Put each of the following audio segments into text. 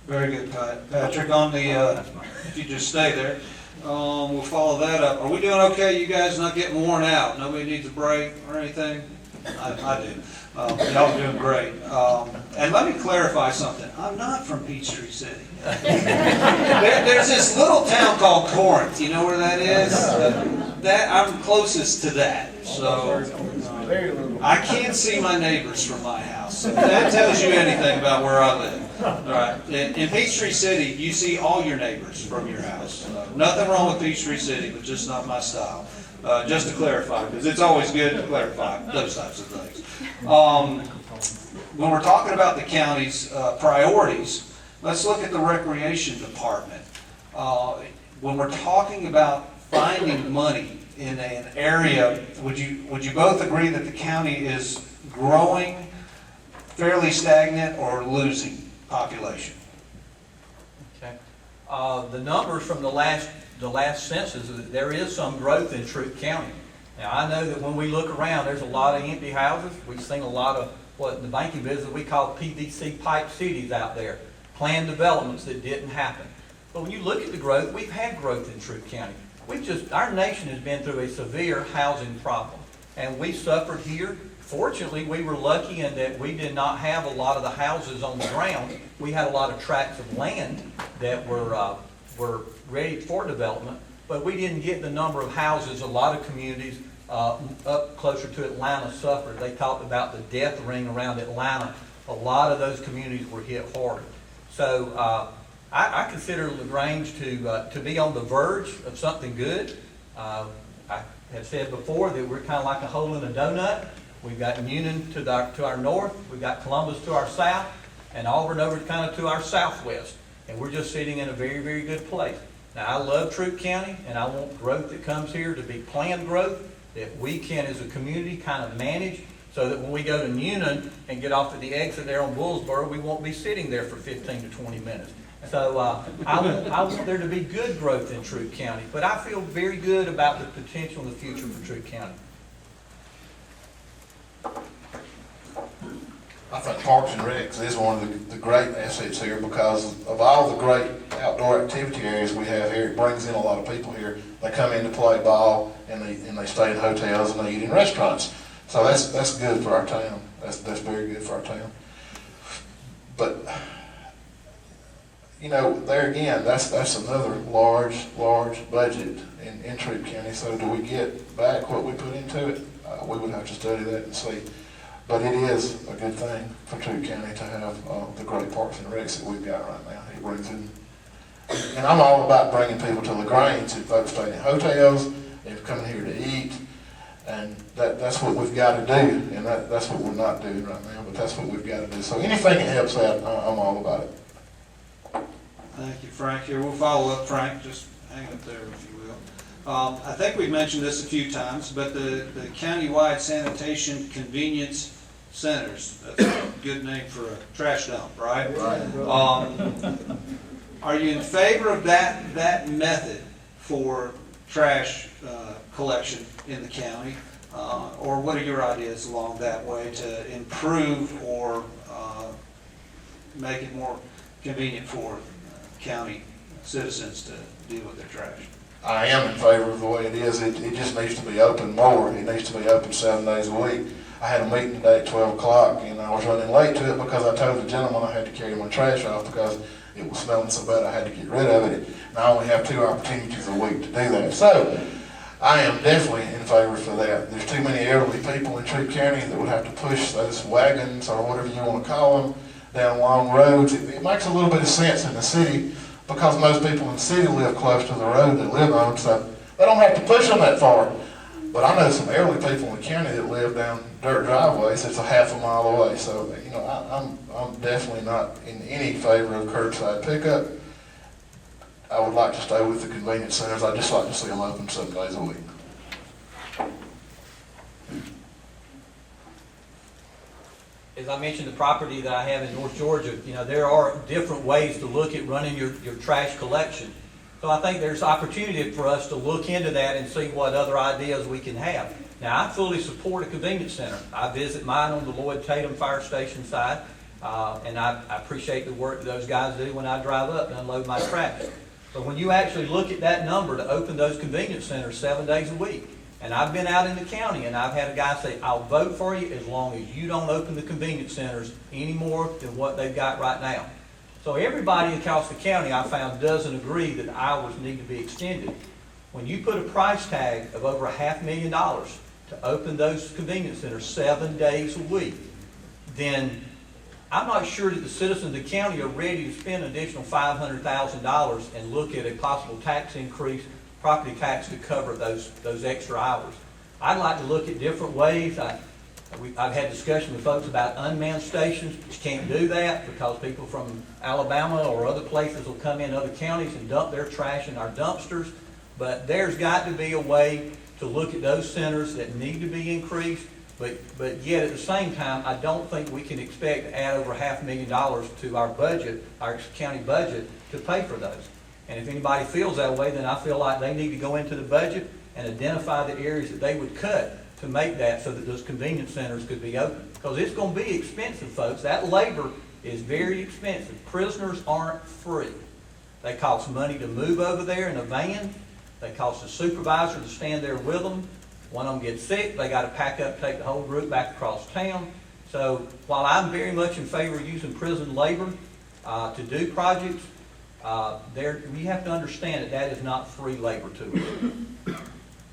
Very good, Patrick. On the, if you just stay there, we'll follow that up. Are we doing okay? You guys not getting worn out? Nobody needs a break or anything? I do. Y'all are doing great. And let me clarify something. I'm not from Peachtree City. There's this little town called Corinth. You know where that is? That I'm closest to that. So I can't see my neighbors from my house. If that tells you anything about where I live. All right. In Peachtree City, you see all your neighbors from your house. Nothing wrong with Peachtree City, but just not my style. Just to clarify, because it's always good to clarify those types of things. When we're talking about the county's priorities, let's look at the recreation department. When we're talking about finding money in an area, would you both agree that the county is growing, fairly stagnant, or losing population? Okay. The numbers from the last census, there is some growth in Troup County. Now, I know that when we look around, there's a lot of empty houses. We've seen a lot of what in the banking business we call PVC pipe cities out there, planned developments that didn't happen. But when you look at the growth, we've had growth in Troup County. Our nation has been through a severe housing problem, and we suffered here. Fortunately, we were lucky in that we did not have a lot of the houses on the ground. We had a lot of tracts of land that were ready for development, but we didn't get the number of houses a lot of communities up closer to Atlanta suffered. They talked about the death ring around Atlanta. A lot of those communities were hit hard. So I consider LaGrange to be on the verge of something good. I have said before that we're kind of like a hole in a donut. We've got Newnan to our north, we've got Columbus to our south, and Auburn over kind of to our southwest. And we're just sitting in a very, very good place. Now, I love Troup County, and I want growth that comes here to be planned growth that we can, as a community, kind of manage so that when we go to Newnan and get off at the exit there on Bullsboro, we won't be sitting there for 15 to 20 minutes. So I want there to be good growth in Troup County, but I feel very good about the potential in the future for Troup County. I think Parks and Recs is one of the great assets here because of all the great outdoor activity areas we have here. It brings in a lot of people here. They come in to play ball and they stay in hotels and they eat in restaurants. So that's good for our town. That's very good for our town. But you know, there again, that's another large budget in Troup County. So do we get back what we put into it? We would have to study that and see. But it is a good thing for Troup County to have the great parks and recs that we've got right now. It brings in, and I'm all about bringing people to LaGrange. If folks stay in hotels, they're coming here to eat, and that's what we've got to do, and that's what we're not doing right now, but that's what we've got to do. So anything that helps out, I'm all about it. Thank you, Frank. Here, we'll follow up, Frank. Just hang up there, if you will. I think we've mentioned this a few times, but the countywide sanitation convenience centers, that's a good name for a trash dump, right? Are you in favor of that method for trash collection in the county? Or what are your ideas along that way to improve or make it more convenient for county citizens to deal with their trash? I am in favor of the way it is. It just needs to be open more. It needs to be open 7 days a week. I had a meeting today at 12 o'clock and I was running late to it because I told the gentleman I had to carry my trash off because it was smelling so bad I had to get rid of it. And I only have 2 opportunities a week to do that. So I am definitely in favor for that. There's too many elderly people in Troup County that would have to push those wagons or whatever you want to call them down long roads. It makes a little bit of sense in the city because most people in the city live close to the road they live on, so they don't have to push them that far. But I know some elderly people in the county that live down dirt driveways that's a half a mile away. So, you know, I'm definitely not in any favor of curbside pickup. I would like to stay with the convenience centers. I'd just like to see them open 7 days a week. As I mentioned, the property that I have in North Georgia, you know, there are different ways to look at running your trash collection. So I think there's opportunity for us to look into that and see what other ideas we can have. Now, I fully support a convenience center. I visit mine on the Lloyd Tatum Fire Station side, And I appreciate the work that those guys do when I drive up and unload my trash. But when you actually look at that number to open those convenience centers 7 days a week, and I've been out in the county and I've had a guy say, I'll vote for you as long as you don't open the convenience centers any more than what they've got right now. So everybody across the county, I found, doesn't agree that hours need to be extended. When you put a price tag of over $500,000 to open those convenience centers 7 days a week, then I'm not sure that the citizens of the county are ready to spend an additional $500,000 and look at a possible tax increase, property tax to cover those extra hours. I'd like to look at different ways. I've had discussion with folks about unmanned stations, but you can't do that because people from Alabama or other places will come in other counties and dump their trash in our dumpsters. But there's got to be a way to look at those centers that need to be increased, but yet at the same time, I don't think we can expect to add over $500,000 to our budget, our county budget, to pay for those. And if anybody feels that way, then I feel like they need to go into the budget and identify the areas that they would cut to make that so that those convenience centers could be open. Because it's going to be expensive, folks. That labor is very expensive. Prisoners aren't free. They cost money to move over there in a van. They cost the supervisor to stand there with them. One of them gets sick, they got to pack up, take the whole group back across town. So while I'm very much in favor of using prison labor to do projects, you have to understand that that is not free labor to us.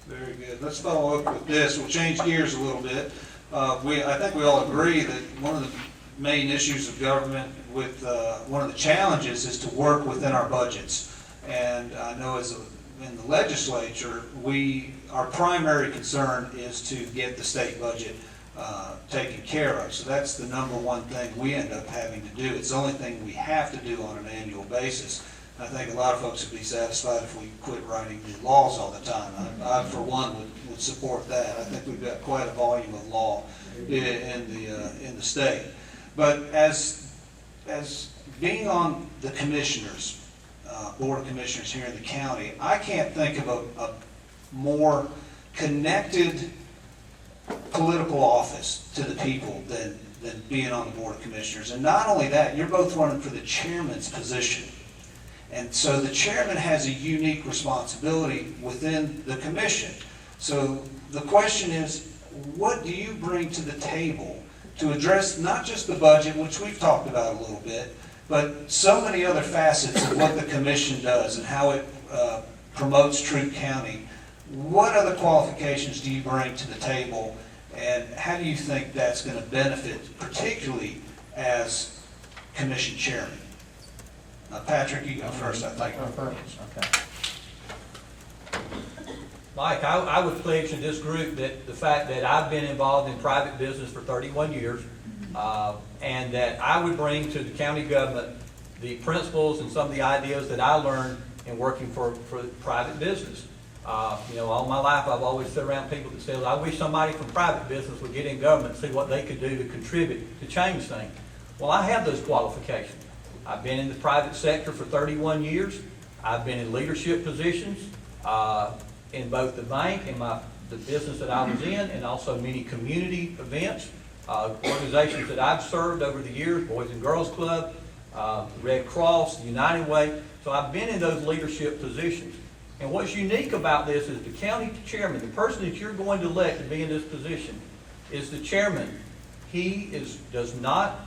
Very good. Let's follow up with this. We'll change gears a little bit. I think we all agree that one of the main issues of government with one of the challenges is to work within our budgets. And I know in the legislature, our primary concern is to get the state budget taken care of. So that's the number one thing we end up having to do. It's the only thing we have to do on an annual basis. I think a lot of folks would be satisfied if we quit writing new laws all the time. I for one, would support that. I think we've got quite a volume of law in the state. But as being on the commissioners, Board of Commissioners here in the county, I can't think of a more connected political office to the people than being on the Board of Commissioners. And not only that, you're both running for the chairman's position. And so the chairman has a unique responsibility within the commission. So the question is, what do you bring to the table to address not just the budget, which we've talked about a little bit, but so many other facets of what the commission does and how it promotes Troup County? What other qualifications do you bring to the table, and how do you think that's going to benefit, particularly as commission chairman? Patrick, you go first, I think. Okay. Mike, I would pledge to this group that the fact that I've been involved in private business for 31 years, and that I would bring to the county government the principles and some of the ideas that I learned in working for private business. All my life I've always sit around people that say, I wish somebody from private business would get in government and see what they could do to contribute to change things. Well, I have those qualifications. I've been in the private sector for 31 years. I've been in leadership positions in both the bank and the business that I was in, and also many community events, organizations that I've served over the years, Boys and Girls Club, Red Cross, United Way. So I've been in those leadership positions. And what's unique about this is the county chairman, the person that you're going to elect to be in this position, is the chairman. He does not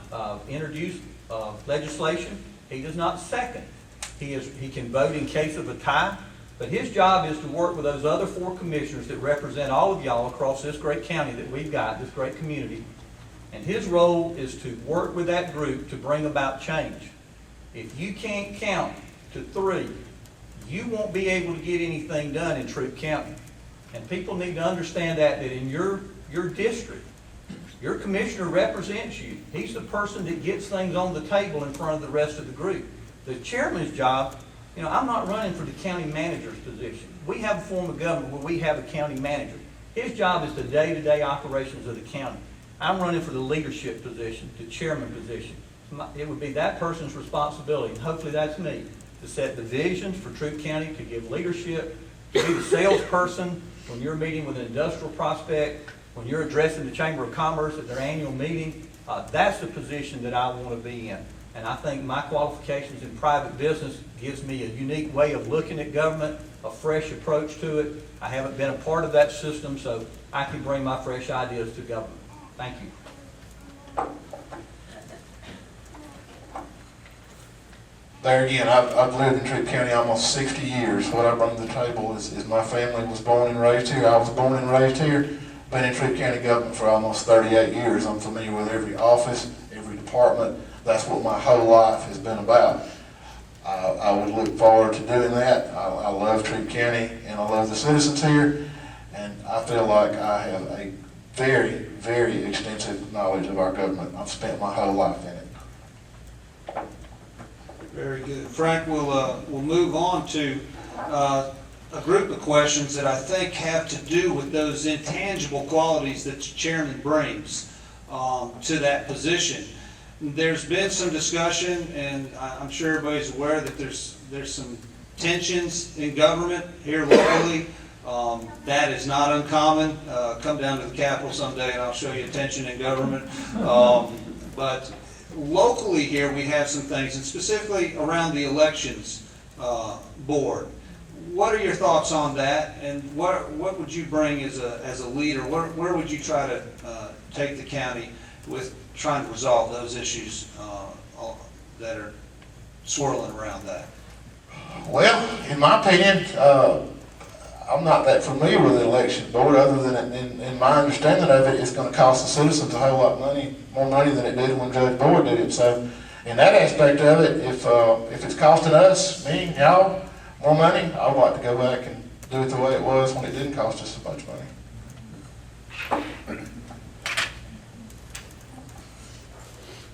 introduce legislation. He does not second. He can vote in case of a tie, but his job is to work with those other 4 commissioners that represent all of y'all across this great county that we've got, this great community. And his role is to work with that group to bring about change. If you can't count to 3, you won't be able to get anything done in Troup County. And people need to understand that in your district, your commissioner represents you. He's the person that gets things on the table in front of the rest of the group. The chairman's job, I'm not running for the county manager's position. We have a form of government where we have a county manager. His job is the day-to-day operations of the county. I'm running for the leadership position, the chairman position. It would be that person's responsibility, and hopefully that's me, to set the visions for Troup County, to give leadership, to be the salesperson when you're meeting with an industrial prospect, when you're addressing the Chamber of Commerce at their annual meeting, that's the position that I want to be in. And I think my qualifications in private business gives me a unique way of looking at government, a fresh approach to it. I haven't been a part of that system, so I can bring my fresh ideas to government. Thank you. There again, I've lived in Troup County almost 60 years. What I bring to the table is my family was born and raised here. I was born and raised here. Been in Troup County government for almost 38 years. I'm familiar with every office, every department. That's what my whole life has been about. I would look forward to doing that. I love Troup County and I love the citizens here. And I feel like I have a very, very extensive knowledge of our government. I've spent my whole life in it. Very good. Frank, we'll move on to a group of questions that I think have to do with those intangible qualities that the chairman brings to that position. There's been some discussion, and I'm sure everybody's aware that there's some tensions in government here locally. That is not uncommon. Come down to the Capitol someday and I'll show you tension in government. But locally here we have some things, and specifically around the elections board. What are your thoughts on that, and what would you bring as a leader? Where would you try to take the county with trying to resolve those issues that are swirling around that? Well, in my opinion, I'm not that familiar with the election board, other than in my understanding of it, it's going to cost the citizens a whole lot more money than it did when Judge Boyd did it. So, in that aspect of it, if it's costing us, me, y'all, more money, I would like to go back and do it the way it was when it didn't cost us so much money.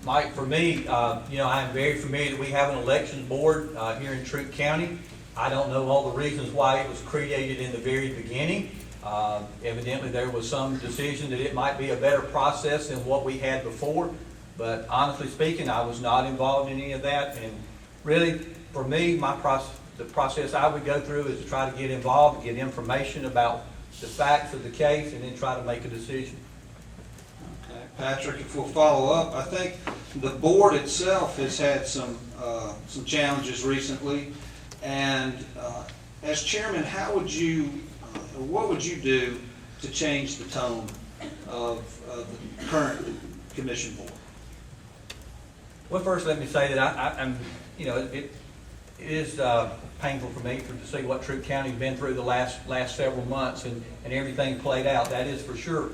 Mike, for me, I am very familiar that we have an elections board here in Troup County. I don't know all the reasons why it was created in the very beginning. Evidently, there was some decision that it might be a better process than what we had before. But honestly speaking, I was not involved in any of that. And really, for me, the process I would go through is to try to get involved, get information about the facts of the case, and then try to make a decision. Okay, Patrick, if we'll follow up, I think the board itself has had some challenges recently. And as chairman, what would you do to change the tone of the current commission board? Well, first let me say that I'm, it is painful for me to see what Troup County's been through the last several months and everything played out. That is for sure.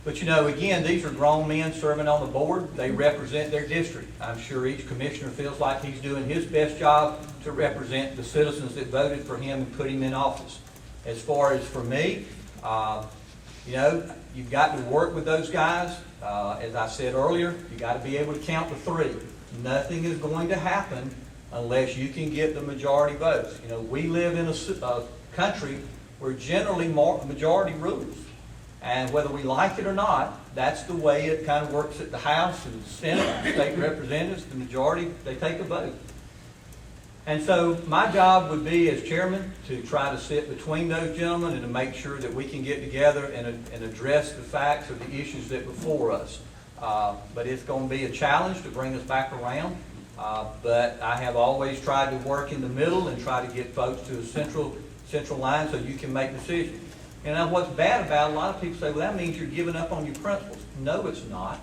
But again, these are grown men serving on the board. They represent their district. I'm sure each commissioner feels like he's doing his best job to represent the citizens that voted for him and put him in office. As far as for me, you've got to work with those guys. As I said earlier, you got to be able to count to 3. Nothing is going to happen unless you can get the majority votes. We live in a country where generally majority rules. And whether we like it or not, that's the way it kind of works at the House and the Senate, and state representatives. The majority, they take a vote. And so my job would be as chairman to try to sit between those gentlemen and to make sure that we can get together and address the facts of the issues that are before us. But it's going to be a challenge to bring us back around. But I have always tried to work in the middle and try to get folks to a central line so you can make decisions. And what's bad about it, a lot of people say, well, that means you're giving up on your principles. No, it's not.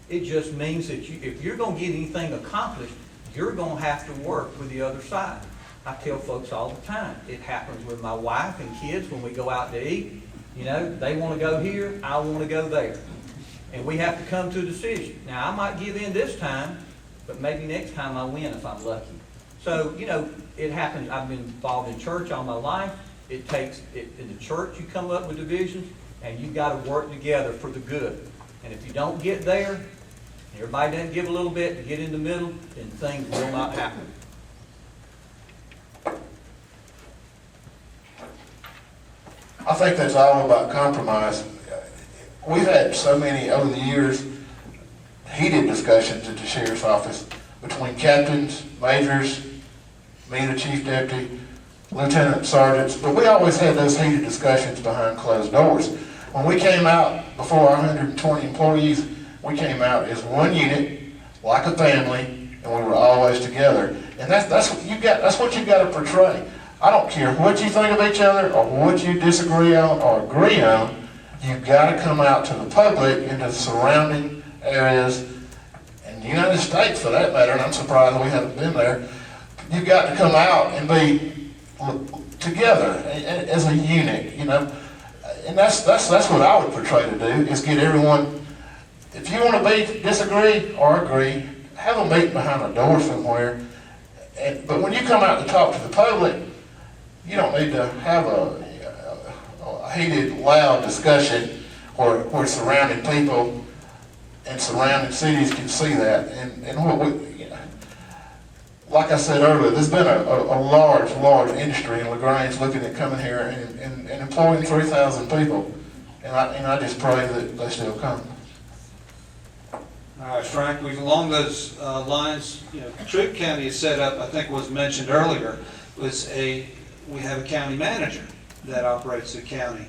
It just means that if you're going to get anything accomplished, you're going to have to work with the other side. I tell folks all the time, it happens with my wife and kids when we go out to eat. They want to go here, I want to go there. And we have to come to a decision. Now, I might give in this time, but maybe next time I win if I'm lucky. So, it happens. I've been involved in church all my life. It takes, in the church, you come up with divisions, and you've got to work together for the good. And if you don't get there, everybody doesn't give a little bit to get in the middle, then things will not happen. I think that's all about compromise. We've had so many, over the years, heated discussions at the sheriff's office between captains, majors, me, the chief deputy, lieutenant, sergeants, but we always had those heated discussions behind closed doors. when we came out, before our 120 employees, we came out as one unit, like a family, and we were always together. And that's what you got. That's what you got to portray. I don't care what you think of each other or what you disagree on or agree on. You've got to come out to the public and to the surrounding areas, and the United States for that matter. And I'm surprised we haven't been there. You've got to come out and be together as a unit, you know. And that's what I would portray to do, is get everyone. If you want to disagree or agree, have a meeting behind a door somewhere. But when you come out to talk to the public, you don't need to have a heated, loud discussion where surrounding people and surrounding cities can see that. And what we, like I said earlier, there's been a large industry in LaGrange looking at coming here and employing 3,000 people. And I just pray that they still come. All right, Frank, along those lines, you know, Troup County is set up, I think was mentioned earlier, we have a county manager that operates the county.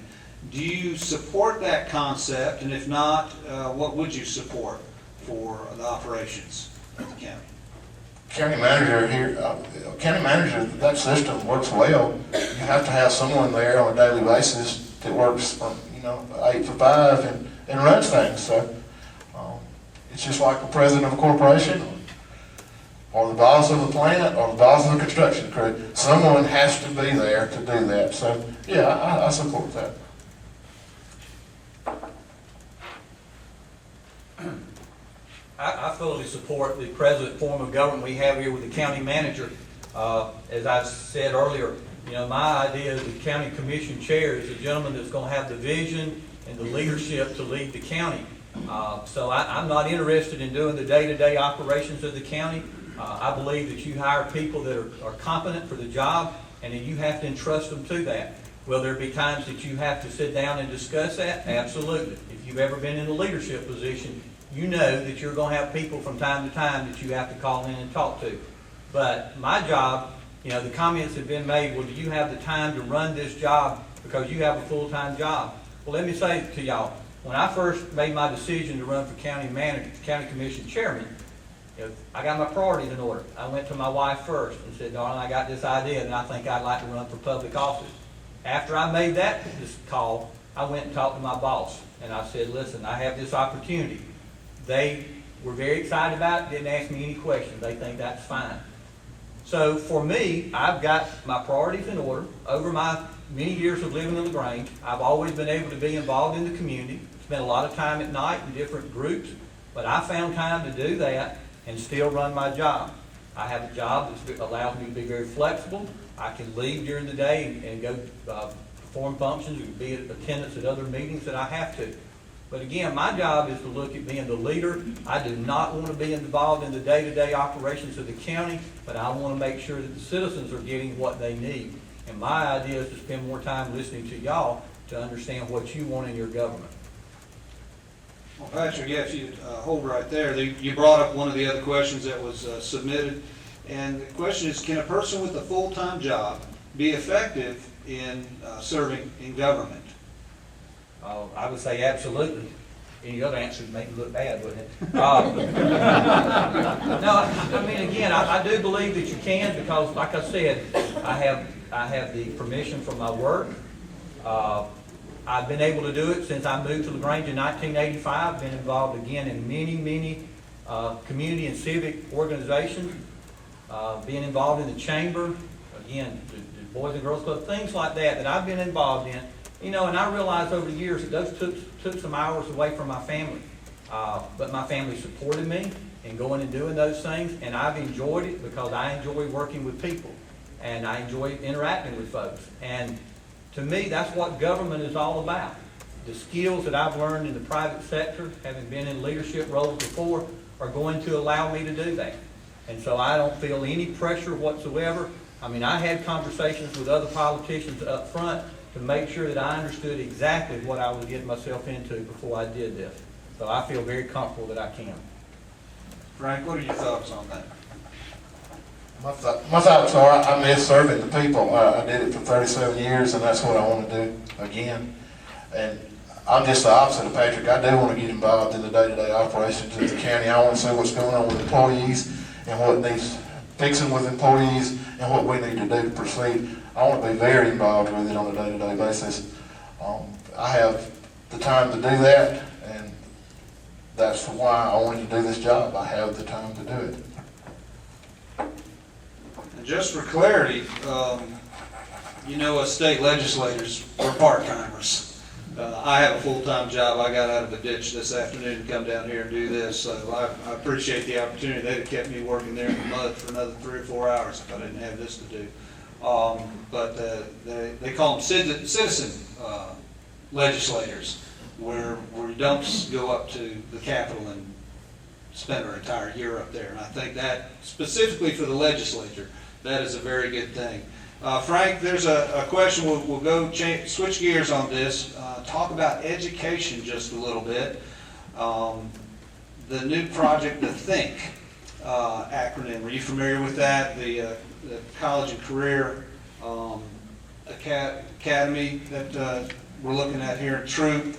Do you support that concept? And if not, what would you support for the operations of the county? County manager here, that system works well. You have to have someone there on a daily basis that works from, 8 to 5 and runs things. So it's just like the president of a corporation or the boss of a plant or the boss of a construction crew. Someone has to be there to do that. So yeah, I support that. I fully support the present form of government we have here with the county manager. As I said earlier, my idea is the county commission chair is a gentleman that's going to have the vision and the leadership to lead the county. So I'm not interested in doing the day-to-day operations of the county. I believe that you hire people that are competent for the job, and that you have to entrust them to that. Will there be times that you have to sit down and discuss that? Absolutely. If you've ever been in a leadership position, you know that you're going to have people from time to time that you have to call in and talk to. But my job, the comments have been made, well, do you have the time to run this job because you have a full-time job? Well, let me say to y'all, when I first made my decision to run for county manager, county commission chairman, I got my priorities in order. I went to my wife first and said, darling, I got this idea and I think I'd like to run for public office. After I made this call, I went and talked to my boss and I said, listen, I have this opportunity. They were very excited about it, didn't ask me any questions. They think that's fine. So for me, I've got my priorities in order. Over my many years of living in LaGrange, I've always been able to be involved in the community, spent a lot of time at night in different groups, but I found time to do that and still run my job. I have a job that allows me to be very flexible. I can leave during the day and go perform functions and be in attendance at other meetings that I have to. But again, my job is to look at being the leader. I do not want to be involved in the day-to-day operations of the county, but I want to make sure that the citizens are getting what they need. And my idea is to spend more time listening to y'all to understand what you want in your government. Well, Patrick, yeah, if you hold right there, you brought up one of the other questions that was submitted. And the question is, can a person with a full-time job be effective in serving in government? I would say absolutely. Any other answer would make me look bad, wouldn't it? No, I mean, again, I do believe that you can because, like I said, I have the permission from my work. I've been able to do it since I moved to LaGrange in 1985. Been involved again in many community and civic organizations. Being involved in the chamber, again, the Boys and Girls Club, things like that I've been involved in. And I realized over the years that those took some hours away from my family. But my family supported me in going and doing those things, and I've enjoyed it because I enjoy working with people, and I enjoy interacting with folks. And to me, that's what government is all about. The skills that I've learned in the private sector, having been in leadership roles before, are going to allow me to do that. And so I don't feel any pressure whatsoever. I mean, I had conversations with other politicians up front to make sure that I understood exactly what I was getting myself into before I did this. So I feel very comfortable that I can. Frank, what are your thoughts on that? My thoughts are I miss serving the people. I did it for 37 years, and that's what I want to do again. And I'm just the opposite of Patrick. I do want to get involved in the day-to-day operations of the county. I want to see what's going on with employees and what needs fixing with employees and what we need to do to proceed. I want to be very involved with it on a day-to-day basis. I have the time to do that, and that's why I want to do this job. I have the time to do it. And just for clarity, you know, as state legislators, we're part-timers. I have a full-time job. I got out of a ditch this afternoon to come down here and do this, so I appreciate the opportunity. They'd have kept me working there in the mud for another 3 or 4 hours if I didn't have this to do. But they call them citizen legislators, where you don't go up to the Capitol and spend our entire year up there. And I think that, specifically for the legislature, that is a very good thing. Frank, there's a question. We'll go switch gears on this. Talk about education just a little bit. The new project, the THINK acronym. Are you familiar with that? The College and Career Academy that we're looking at here in Troop.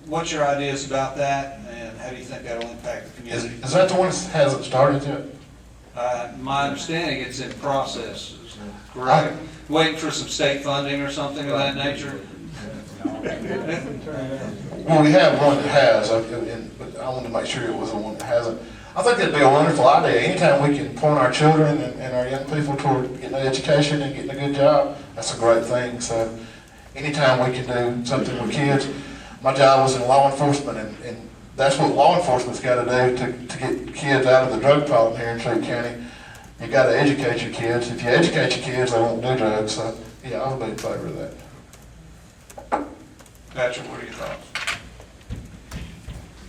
What's your ideas about that, and how do you think that'll impact the community? Is that the one that hasn't started yet? My understanding, it's in process. Correct? Waiting for some state funding or something of that nature? Well, we have one that has, but I wanted to make sure it was the one that hasn't. I think that'd be a wonderful idea. Anytime we can point our children and our young people toward getting an education and getting a good job, that's a great thing. So anytime we can do something with kids. My job was in law enforcement, and that's what law enforcement's got to do to get kids out of the drug problem here in Troop County. You got to educate your kids. If you educate your kids, they won't do drugs. So, yeah, I would be in favor of that. Patrick, what are your thoughts?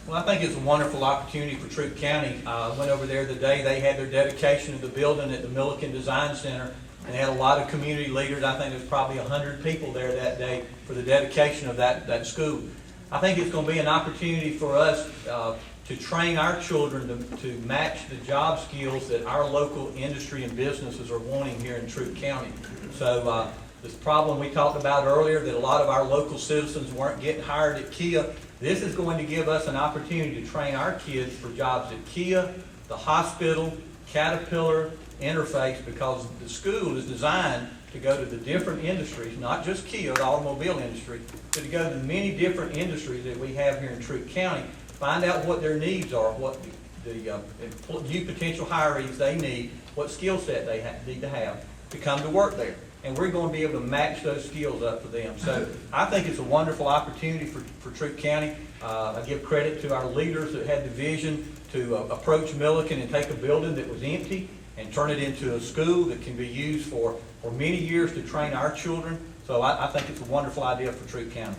Well, I think it's a wonderful opportunity for Troop County. I went over there the day they had their dedication of the building at the Milliken Design Center, and they had a lot of community leaders. I think there's probably 100 people there that day for the dedication of that school. I think it's going to be an opportunity for us to train our children to match the job skills that our local industry and businesses are wanting here in Troop County. So this problem we talked about earlier, that a lot of our local citizens weren't getting hired at Kia, this is going to give us an opportunity to train our kids for jobs at Kia, the hospital, Caterpillar, Interface, because the school is designed to go to the different industries, not just Kia, the automobile industry, but to go to the many different industries that we have here in Troop County, find out what their needs are, what the new potential hirees they need, what skill set they need to have to come to work there. And we're going to be able to match those skills up for them. So I think it's a wonderful opportunity for Troop County. I give credit to our leaders that had the vision to approach Milliken and take a building that was empty and turn it into a school that can be used for many years to train our children. So I think it's a wonderful idea for Troop County.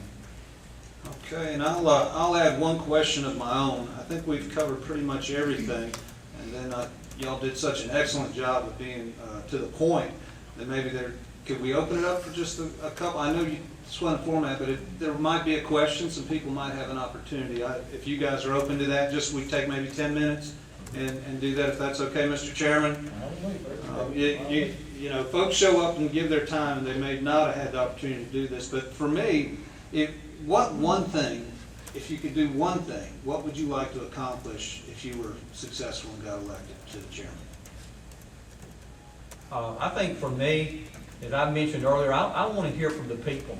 Okay, and I'll add one question of my own. I think we've covered pretty much everything, and then y'all did such an excellent job of being to the point that maybe could we open it up for just a couple? I know you swung the format, but there might be a question. Some people might have an opportunity. If you guys are open to that, we take maybe 10 minutes and do that, if that's okay, Mr. Chairman. You know, folks show up and give their time, and they may not have had the opportunity to do this. But for me, what one thing, if you could do one thing, what would you like to accomplish if you were successful and got elected to the chairman? I think for me, as I mentioned earlier, I want to hear from the people.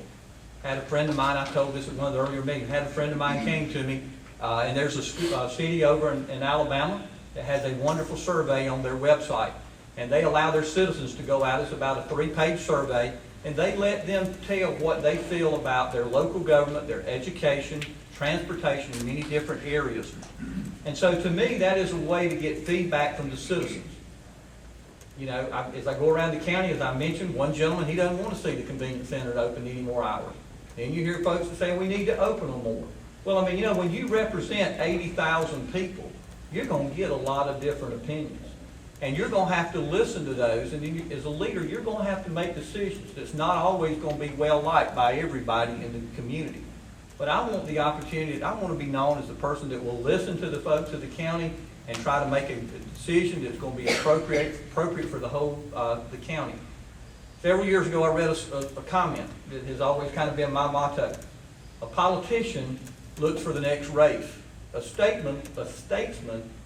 I had a friend of mine, I told this at one of the earlier meetings, had a friend of mine came to me, and there's a city over in Alabama that has a wonderful survey on their website. And they allow their citizens to go out. It's about a 3-page survey, and they let them tell what they feel about their local government, their education, transportation, in many different areas. And so to me, that is a way to get feedback from the citizens. You know, as I go around the county, as I mentioned, one gentleman, he doesn't want to see the convenience center open any more hours. Then you hear folks that say we need to open them more. Well, I mean, you know, when you represent 80,000 people, you're going to get a lot of different opinions. And you're going to have to listen to those, and then as a leader, you're going to have to make decisions that's not always going to be well liked by everybody in the community. But I want the opportunity, I want to be known as the person that will listen to the folks of the county and try to make a decision that's going to be appropriate for the whole the county. Several years ago, I read a comment that has always kind of been my motto. A politician looks for the next race. A statesman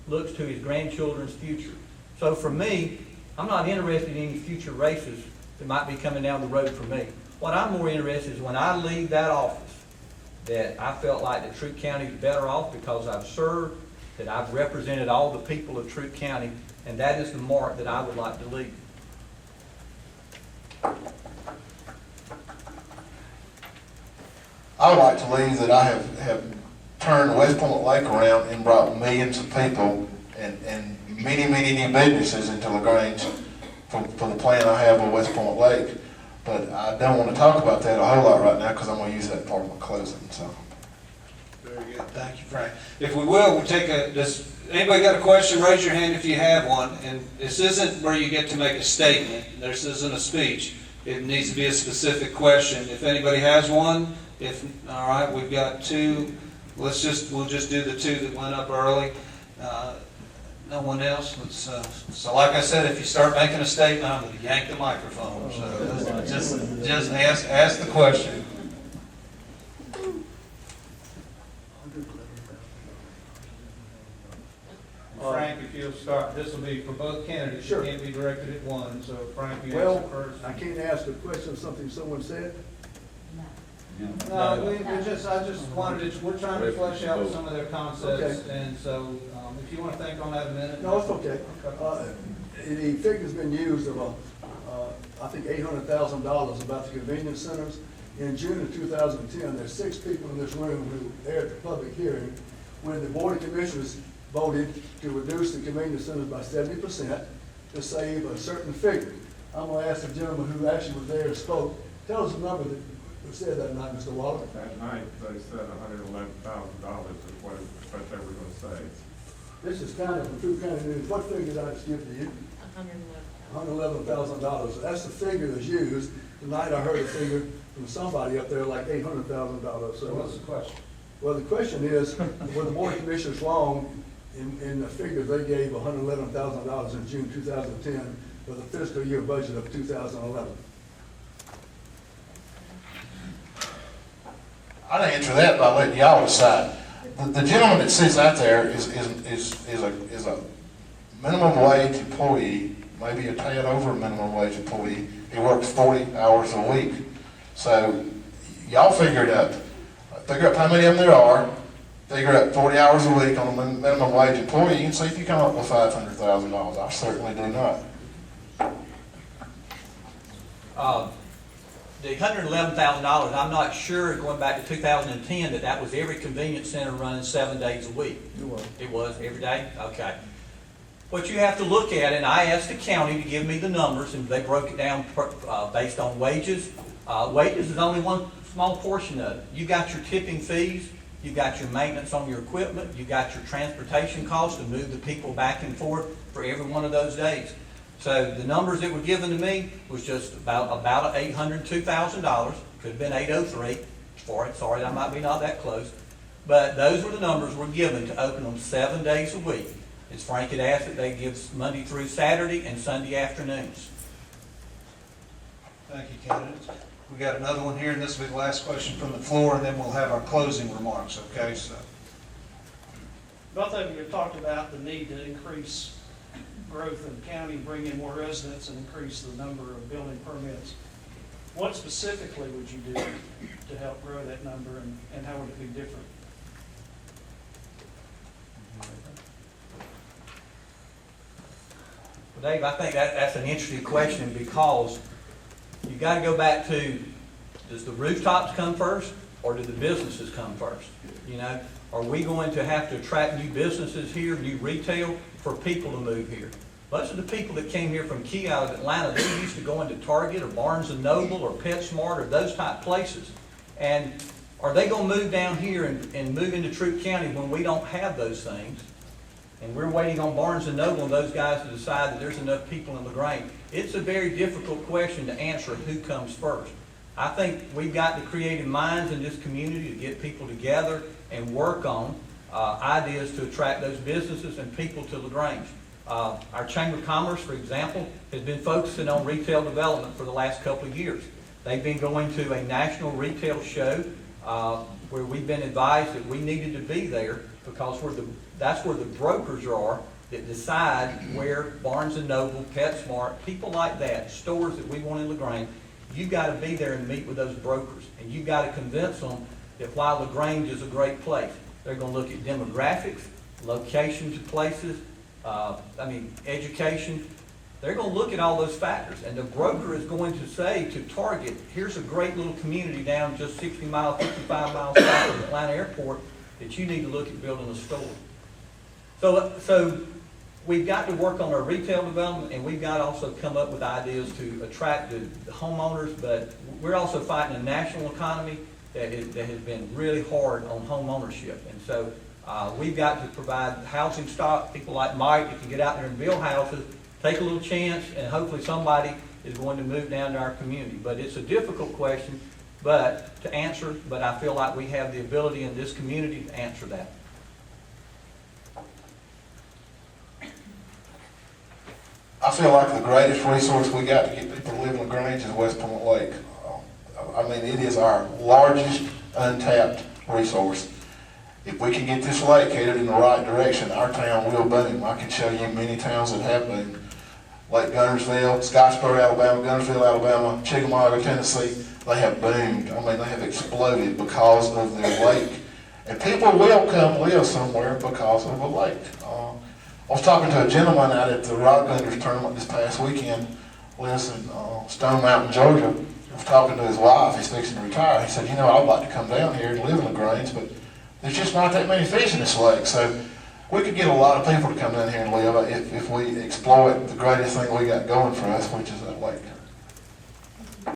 looks to his grandchildren's future. So for me, I'm not interested in any future races that might be coming down the road for me. What I'm more interested is when I leave that office, that I felt like that Troup County is better off because I've served, that I've represented all the people of Troup County, and that is the mark that I would like to leave. I would like to leave that I have turned West Point Lake around and brought millions of people and many new businesses into LaGrange for the plan I have with West Point Lake. But I don't want to talk about that a whole lot right now because I'm going to use that part of my closing, so. Very good, thank you, Frank. If we will, we'll take does anybody got a question? Raise your hand if you have one. And this isn't where you get to make a statement. This isn't a speech. It needs to be a specific question. If anybody has one, all right, we've got two. We'll just do the two that went up early. No one else. So like I said, if you start making a statement, I'm going to yank the microphone. So just ask the question. Frank, if you'll start, this will be for both candidates. Sure. It can't be directed at one. So Frank, you Well, answer first. I can't ask a question of something someone said. No, I just wanted to, we're trying to flesh out some of their concepts, Okay. and so, if you want to think on that a minute. No, it's okay. The figure's been used of, I think $800,000 about the convenience centers. In June of 2010, there's 6 people in this room who aired the public hearing when the Board of Commissioners voted to reduce the convenience centers by 70% to save a certain figure. I'm gonna ask the gentleman who actually was there and spoke, tell us the number that was said that night, Mr. Waller. That night, they said $111,000 is what they were gonna save. This is kind of from Troup County News. What figure did I just give to you? $111,000. That's the figure that's used. Tonight I heard a figure from somebody up there like $800,000. So what's the question? Well, the question is, were the Board of Commissioners wrong in the figure they gave $111,000 in June 2010 for the fiscal year budget of 2011? I'd answer that by letting y'all decide. The gentleman that sits out there is a minimum wage employee, maybe a tad over a minimum wage employee. He works 40 hours a week. So y'all figure it out. Figure out how many of them there are. Figure out 40 hours a week on a minimum wage employee and see if you come up with $500,000. I certainly do not. The $111,000, I'm not sure, going back to 2010, that was every convenience center running 7 days a week. It was every day? Okay. What you have to look at, and I asked the county to give me the numbers, and they broke it down based on wages. Wages is only one small portion of it. You got your tipping fees, you got your maintenance on your equipment, you got your transportation costs to move the people back and forth for every one of those days. So the numbers that were given to me was just about $802,000. Could have been 803 for it. Sorry, that might be not that close. But those were the numbers were given to open them 7 days a week. As Frank had asked, that they give Monday through Saturday and Sunday afternoons. Thank you, candidates. We got another one here, and this will be the last question from the floor, and then we'll have our closing remarks, okay? So, Both of you have talked about the need to increase growth in the county, bring in more residents, and increase the number of building permits. What specifically would you do to help grow that number, and how would it be different? Well, Dave, I think that's an interesting question because you got to go back to, does the rooftops come first or do the businesses come first? You know, are we going to have to attract new businesses here, new retail, for people to move here? Most of the people that came here from Key out of Atlanta, they used to go into Target or Barnes & Noble or PetSmart or those type places. And are they going to move down here and move into Troup County when we don't have those things? And we're waiting on Barnes & Noble and those guys to decide that there's enough people in LaGrange. It's a very difficult question to answer who comes first. I think we've got the creative minds in this community to get people together and work on ideas to attract those businesses and people to LaGrange. Our Chamber of Commerce, for example, has been focusing on retail development for the last couple of years. They've been going to a national retail show where we've been advised that we needed to be there because that's where the brokers are that decide where Barnes and Noble, PetSmart, people like that, stores that we want in LaGrange, you've got to be there and meet with those brokers. And you've got to convince them that while LaGrange is a great place, they're going to look at demographics, locations of places, education. They're going to look at all those factors. And the broker is going to say to Target, here's a great little community down just 60 miles, 55 miles south of Atlanta Airport that you need to look at building a store. So we've got to work on our retail development, and we've got to also come up with ideas to attract the homeowners, but we're also fighting a national economy that has been really hard on home ownership. And so we've got to provide housing stock, people like Mike that can get out there and build houses, take a little chance, and hopefully somebody is going to move down to our community. But it's a difficult question to answer, but I feel like we have the ability in this community to answer that. I feel like the greatest resource we got to get people to live in LaGrange is West Point Lake. I mean, it is our largest untapped resource. If we can get this lake headed in the right direction, our town will boom. I can show you many towns that have boomed. Lake Gunnersville, Scottsboro, Alabama, Gunnersville, Alabama, Chickamauga, Tennessee, they have boomed. I mean, they have exploded because of their lake. And people will come live somewhere because of a lake. I was talking to a gentleman out at the Rock Unders tournament this past weekend, lives in Stone Mountain, Georgia. I was talking to his wife, he's fixing to retire. He said, I'd like to come down here and live in LaGrange, but there's just not that many fish in this lake. So we could get a lot of people to come down here and live if we exploit the greatest thing we got going for us, which is that lake.